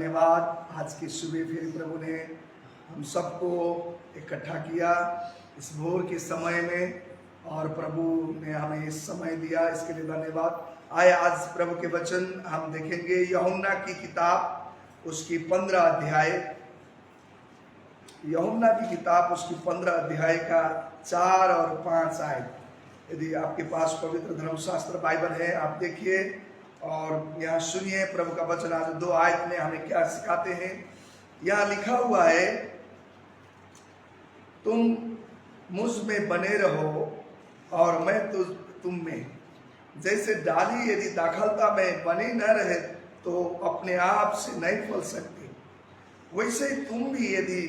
धन्यवाद। आज की सुबह फिर प्रभु ने हम सबको इकट्ठा किया इस भोर के समय में, और प्रभु ने हमें इस समय दिया, इसके लिए धन्यवाद। आए आज प्रभु के वचन हम देखेंगे। यूहन्ना की किताब उसकी 15 अध्याय, यूहन्ना की किताब उसकी 15 अध्याय का 4 और 5 आयत। यदि आपके पास पवित्र धर्मशास्त्र बाइबल है आप देखिए और यहाँ सुनिए प्रभु का वचन। आज 2 आयत में हमें क्या सिखाते हैं। यहाँ लिखा हुआ है, तुम मुझ में बने रहो और मैं तुम में। जैसे डाली यदि दाखलता में बनी न रहे तो अपने आप से नहीं फल सकती, वैसे ही तुम भी यदि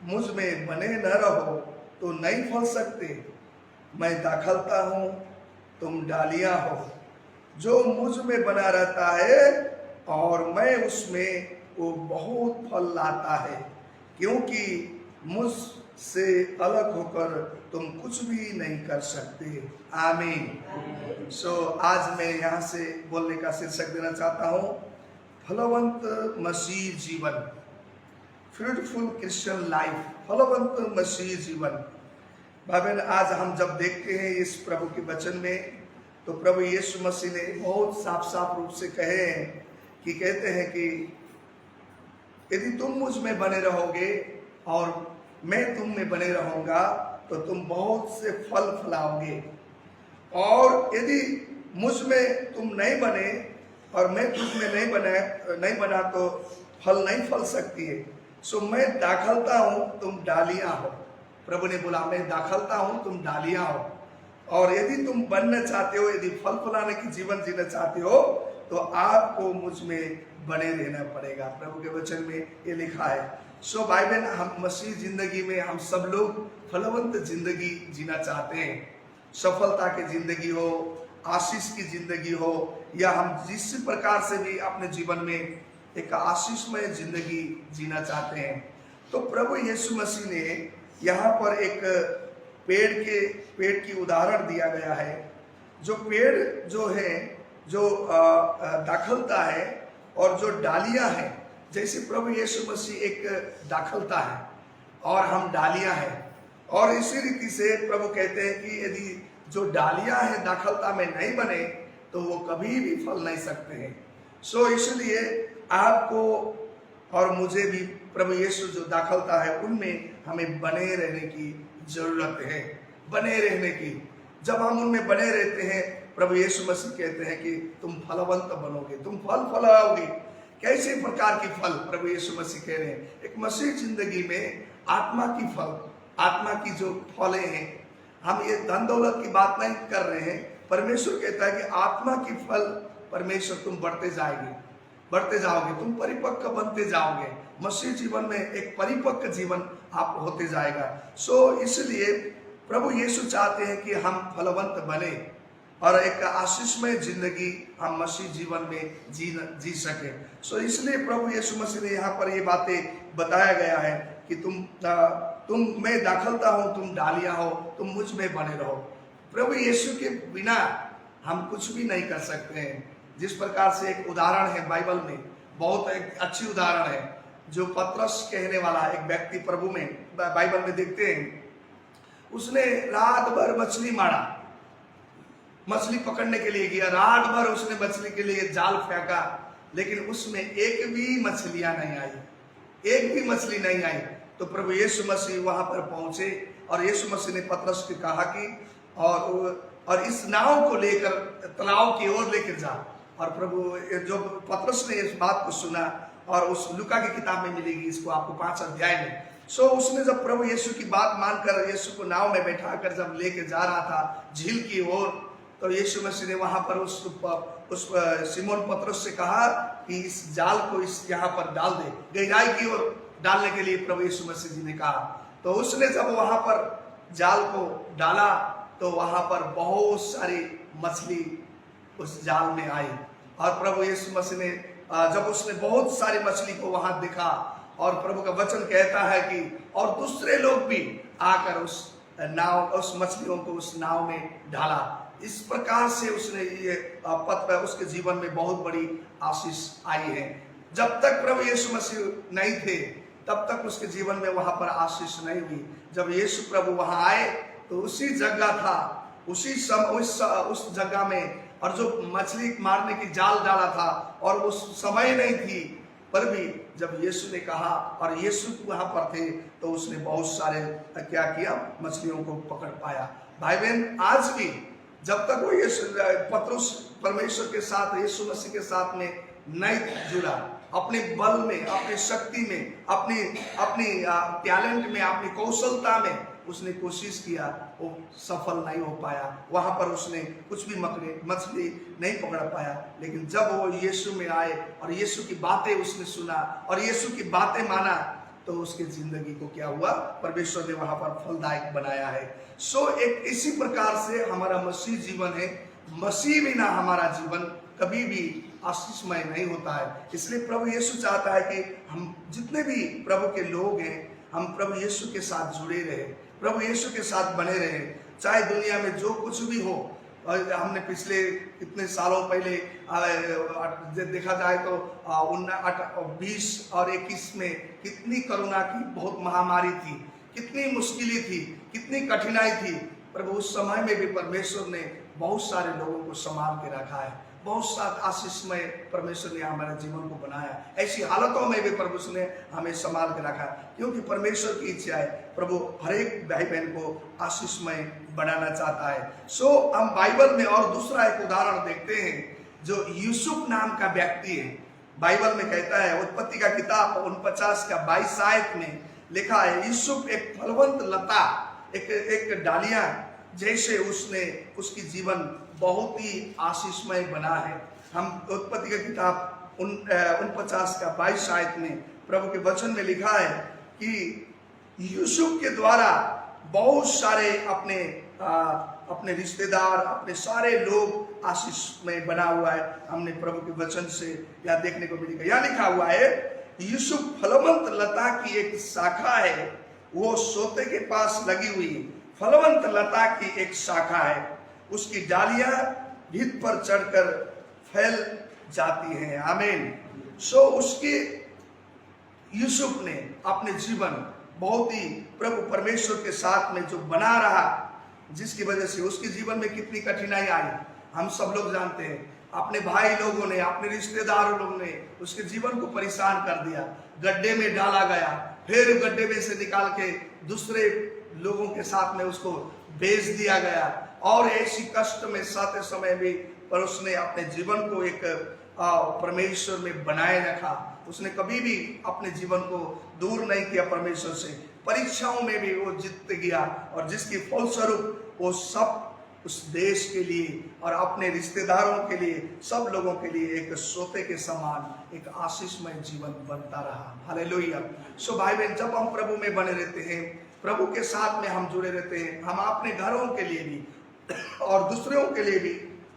मुझ में बने न रहो तो नहीं फल सकते। मैं दाखलता हूँ, तुम डालियां हो। जो मुझ में बना रहता है और मैं उसमें, वो बहुत फल लाता है, क्योंकि मुझसे अलग होकर तुम कुछ भी नहीं कर सकते। आमीन। आज मैं यहाँ से बोलने का शीर्षक देना चाहता हूँ, फलवंत मसीह जीवन, फ्रूटफुल क्रिश्चियन लाइफ। फलवंत मसीह जीवन। भाई आज हम जब देखते हैं इस प्रभु के वचन में, तो प्रभु यीशु मसीह ने बहुत साफ साफ रूप से कहे हैं कि कहते हैं कि यदि तुम मुझ में बने रहोगे और मैं तुम में बने रहूंगा तो तुम बहुत से फल फलाओगे, और यदि मुझ में तुम नहीं बने और मैं तुम में नहीं बना तो फल नहीं फल सकती है। मैं दाखलता हूँ, तुम डालियां हो। प्रभु ने बोला मैं दाखलता हूँ, तुम डालियां हो, और यदि तुम बनना चाहते हो, यदि फल फलाने की जीवन जीना चाहते हो तो आपको मुझ में बने रहना पड़ेगा। प्रभु के वचन में ये लिखा है। भाई बहन, हम मसीह जिंदगी में हम सब लोग फलवंत जिंदगी जीना चाहते हैं। सफलता की जिंदगी हो, आशीष की जिंदगी हो, या हम जिस प्रकार से भी अपने जीवन में एक आशीषमय जिंदगी जीना चाहते हैं। तो प्रभु यीशु मसीह ने यहाँ पर एक पेड़ की उदाहरण दिया गया है। जो पेड़ जो है, जो दाखलता है और जो डालियां हैं, जैसे प्रभु यीशु मसीह एक दाखलता है और हम डालियां हैं, और इसी रीति से प्रभु कहते हैं कि यदि जो डालियां हैं दाखलता में नहीं बने तो वो कभी भी फल नहीं सकते हैं। इसलिए आपको और मुझे भी प्रभु यीशु जो दाखलता है उनमें हमें बने रहने की जरूरत है, बने रहने की। जब हम उनमें बने रहते हैं, प्रभु यीशु मसीह कहते हैं कि तुम फलवंत बनोगे, तुम फल फलाओगे। कैसे प्रकार की फल प्रभु यीशु मसीह कह रहे हैं। एक मसीह जिंदगी में आत्मा की फल, आत्मा की जो फलें हैं, हम ये धन दौलत की बात नहीं कर रहे हैं। परमेश्वर कहता है कि आत्मा की फल परमेश्वर, तुम बढ़ते जाओगे, तुम परिपक्व बनते जाओगे। मसीह जीवन में एक परिपक्व जीवन आप होते जाएगा। इसलिए प्रभु यीशु चाहते हैं कि हम फलवंत बने और एक आशीषमय जिंदगी हम मसीह जीवन में जी सके। इसलिए प्रभु यीशु मसीह ने यहाँ पर ये बातें बताया गया है कि तुम मैं दाखलता हूँ, तुम डालियां हो, तुम मुझ में बने रहो। प्रभु यीशु के बिना हम कुछ भी नहीं कर सकते हैं। जिस प्रकार से एक उदाहरण है बाइबल में, बहुत एक अच्छी उदाहरण है, जो पतरस कहने वाला एक व्यक्ति प्रभु में बाइबल में देखते हैं। उसने रात भर मछली मारा, मछली पकड़ने के लिए गया, रात भर उसने मछली के लिए जाल फेंका, लेकिन उसमें एक भी मछलियां नहीं आई, एक भी मछली नहीं आई। तो प्रभु यीशु मसीह वहां पर पहुंचे और यीशु मसीह ने पतरस को कहा कि और इस नाव को लेकर तालाब की ओर लेकर जा। और प्रभु जो पतरस ने इस बात को सुना, और उस लूका की किताब में मिलेगी इसको आपको 5 अध्याय में। उसने जब प्रभु यीशु की बात मानकर यीशु को नाव में बैठाकर जब लेके जा रहा था झील की ओर, तो यीशु मसीह ने वहां पर उस सिमोन पतरस से कहा कि इस जाल को यहाँ पर डाल दे, गहराई की ओर डालने के लिए प्रभु यीशु मसीह जी ने कहा। तो उसने जब वहां पर जाल को डाला तो वहां पर बहुत सारी मछली उस जाल में आई। और प्रभु यीशु मसीह ने जब उसने बहुत सारी मछली को वहां देखा, और प्रभु का वचन कहता है कि और दूसरे लोग भी आकर उस मछलियों को उस नाव में डाला। इस प्रकार से उसने ये उसके जीवन में बहुत बड़ी आशीष आई है। जब तक प्रभु यीशु मसीह नहीं थे तब तक उसके जीवन में वहां पर आशीष नहीं हुई। जब यीशु प्रभु वहां आए तो उसी जगह था, उस जगह में, और जो मछली मारने की जाल डाला था और उस समय नहीं थी, पर भी जब यीशु ने कहा और यीशु वहां पर थे तो उसने बहुत सारे क्या किया, मछलियों को पकड़ पाया। भाई बहन, आज भी जब तक वो पतरस परमेश्वर के साथ, यीशु मसीह के साथ में नहीं जुड़ा, अपने बल में, अपनी शक्ति में, अपनी टैलेंट में, अपनी कौशलता में उसने कोशिश किया, वो सफल नहीं हो पाया। वहां पर उसने कुछ भी मछली नहीं पकड़ पाया। लेकिन जब वो यीशु में आए और यीशु की बातें उसने सुना और यीशु की बातें माना तो उसकी जिंदगी को क्या हुआ, परमेश्वर ने वहां पर फलदायक बनाया है। एक इसी प्रकार से हमारा मसीह जीवन है। मसीह बिना हमारा जीवन कभी भी आशीषमय नहीं होता है। इसलिए प्रभु यीशु चाहता है कि हम जितने भी प्रभु के लोग हैं, हम प्रभु यीशु के साथ जुड़े रहे, प्रभु यीशु के साथ बने रहे, चाहे दुनिया में जो कुछ भी हो। और हमने पिछले कितने सालों पहले देखा जाए तो 20 और 21 में कितनी कोरोना की बहुत महामारी थी, कितनी मुश्किलें थी, कितनी कठिनाई थी। प्रभु उस समय में भी परमेश्वर ने बहुत सारे लोगों को संभाल के रखा है। बहुत सारा आशीषमय परमेश्वर ने हमारे जीवन को बनाया। ऐसी हालतों में भी प्रभु ने हमें संभाल के रखा, क्योंकि परमेश्वर की इच्छा है, प्रभु हर एक भाई बहन को आशीषमय बनाना चाहता है। हम बाइबल में और दूसरा एक उदाहरण देखते हैं, जो यूसुफ नाम का व्यक्ति है। बाइबल में कहता है, उत्पत्ति का किताब 49 का 22 आयत में लिखा है, यूसुफ एक फलवंत लता, एक डालियां जैसे उसकी जीवन बहुत ही आशीषमय बना है। हम उत्पत्ति का किताब 49 का 22 आयत में प्रभु के वचन में लिखा है कि यूसुफ के द्वारा बहुत सारे अपने रिश्तेदार, अपने सारे लोग आशीषमय बना हुआ है। हमने प्रभु के वचन से यह देखने को मिलेगा। यह लिखा हुआ है, यूसुफ फलवंत लता की एक शाखा है, वो सोते के पास लगी हुई फलवंत लता की एक शाखा है, उसकी डालियां भीत पर चढ़कर फैल जाती हैं। आमीन। उसके यूसुफ ने अपने जीवन बहुत ही प्रभु परमेश्वर के साथ में जो बना रहा, जिसकी वजह से उसके जीवन में कितनी कठिनाई आई हम सब लोग जानते हैं। अपने भाई लोगों ने, अपने रिश्तेदारों लोगों ने उसके जीवन को परेशान कर दिया, गड्ढे में डाला गया, फिर गड्ढे में से निकाल के दूसरे लोगों के साथ में उसको बेच दिया गया, और ऐसी कष्ट में साथ समय भी पर उसने अपने जीवन को एक परमेश्वर में बनाए रखा। उसने कभी भी अपने जीवन को दूर नहीं किया परमेश्वर से। परीक्षाओं में भी वो जीत गया, और जिसकी फलस्वरूप वो सब उस देश के लिए और अपने रिश्तेदारों के लिए, सब लोगों के लिए एक सोते के समान एक आशीषमय जीवन बनता रहा। हालेलुया। भाई बहन, जब हम प्रभु में बने रहते हैं, प्रभु के साथ में हम जुड़े रहते हैं, हम अपने घरों के लिए भी और दूसरों के लिए भी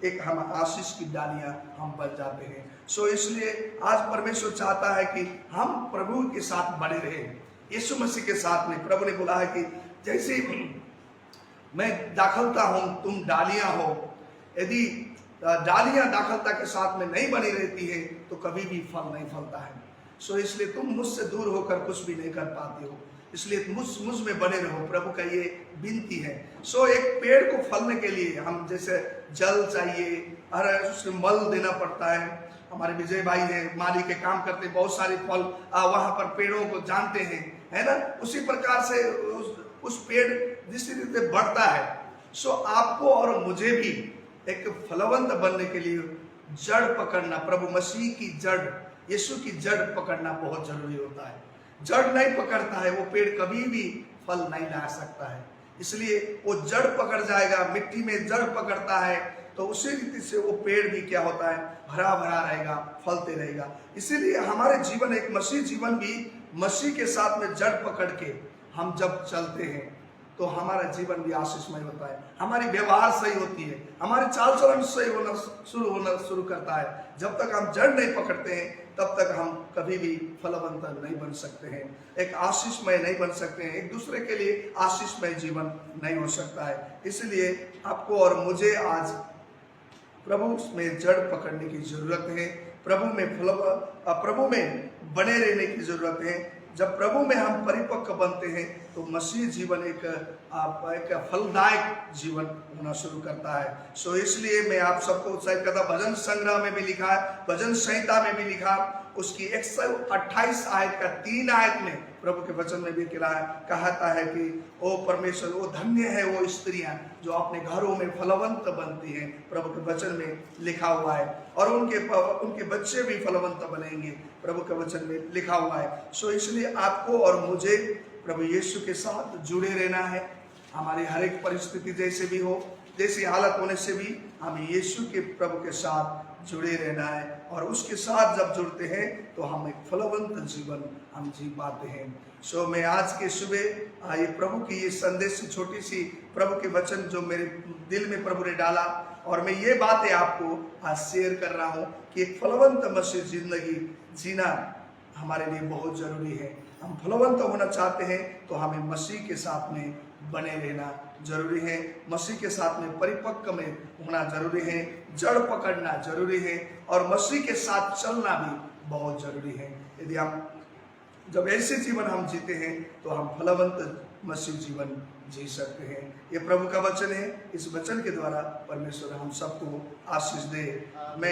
एक हम आशीष की डालियां हम बन जाते हैं। इसलिए आज परमेश्वर चाहता है कि हम प्रभु के साथ बने रहें, यीशु मसीह के साथ में। प्रभु ने बोला है कि जैसे मैं दाखलता हूं, तुम डालियां हो। यदि डालियां दाखलता के साथ में नहीं बनी रहती है तो कभी भी फल नहीं फलता है। इसलिए तुम मुझसे दूर होकर कुछ भी नहीं कर पाते हो, इसलिए मुझ में बने रहो, प्रभु का ये विनती है। एक पेड़ को फलने के लिए हम जैसे जल चाहिए, हर उसमें मल देना पड़ता है। हमारे विजय भाई हैं, माली के काम करते, बहुत सारे फल वहां पर पेड़ों को जानते हैं, है ना। उसी प्रकार से उस पेड़ जिस रीति बढ़ता है, आपको और मुझे भी एक फलवंत बनने के लिए जड़ पकड़ना, प्रभु मसीह की जड़, यीशु की जड़ पकड़ना बहुत जरूरी होता है। जड़ नहीं पकड़ता है वो पेड़ कभी भी फल नहीं ला सकता है। इसलिए वो जड़ पकड़ जाएगा, मिट्टी में जड़ पकड़ता है तो उसी रीति से वो पेड़ भी क्या होता है, हरा भरा रहेगा, फलते रहेगा। इसीलिए हमारे जीवन, एक मसीह जीवन भी मसीह के साथ में जड़ पकड़ के हम जब चलते हैं तो हमारा जीवन भी आशीषमय होता है। हमारी व्यवहार सही होती है, हमारे चाल चलन सही होना शुरू करता है। जब तक हम जड़ नहीं पकड़ते हैं तब तक हम कभी भी फलवंत नहीं बन सकते हैं, एक आशीषमय नहीं बन सकते हैं, एक दूसरे के लिए आशीषमय जीवन नहीं हो सकता है। इसलिए आपको और मुझे आज प्रभु में जड़ पकड़ने की जरूरत है। प्रभु में बने रहने की जरूरत है। जब प्रभु में हम परिपक्व बनते हैं तो मसीह जीवन एक फलदायक जीवन होना शुरू करता है। सो इसलिए मैं आप सबको उत्साहित करता, भजन संग्रह में भी लिखा है, भजन संहिता में भी लिखा, उसकी 128 आयत का 3 आयत में प्रभु के वचन में भी कहता है कि ओ परमेश्वर, वो धन्य है वो स्त्रियां जो अपने घरों में फलवंत बनती हैं। प्रभु के वचन में लिखा हुआ है, और उनके बच्चे भी फलवंत बनेंगे, प्रभु के वचन में लिखा हुआ है। सो इसलिए आपको और मुझे प्रभु यीशु के साथ जुड़े रहना है। हमारी हर एक परिस्थिति जैसे भी हो, जैसी हालत होने से भी हमें यीशु के प्रभु के साथ जुड़े रहना है, और उसके साथ जब जुड़ते हैं तो हम एक फलवंत जीवन हम जी पाते हैं। सो मैं आज के सुबह ये प्रभु की ये संदेश, छोटी सी प्रभु के वचन जो मेरे दिल में प्रभु ने डाला, और मैं ये बातें आपको आज शेयर कर रहा हूँ कि एक फलवंत मसीह जिंदगी जीना हमारे लिए बहुत जरूरी है। हम फलवंत होना चाहते हैं तो हमें मसीह के साथ में बने रहना जरूरी है, मसीह के साथ में परिपक्व में होना जरूरी है, जड़ पकड़ना जरूरी है, और मसीह के साथ चलना भी बहुत जरूरी है। यदि हम जब ऐसे जीवन हम जीते हैं तो हम फलवंत मसीह जीवन जी सकते हैं। ये प्रभु का वचन है। इस वचन के द्वारा परमेश्वर हम सबको आशीष दे। मैं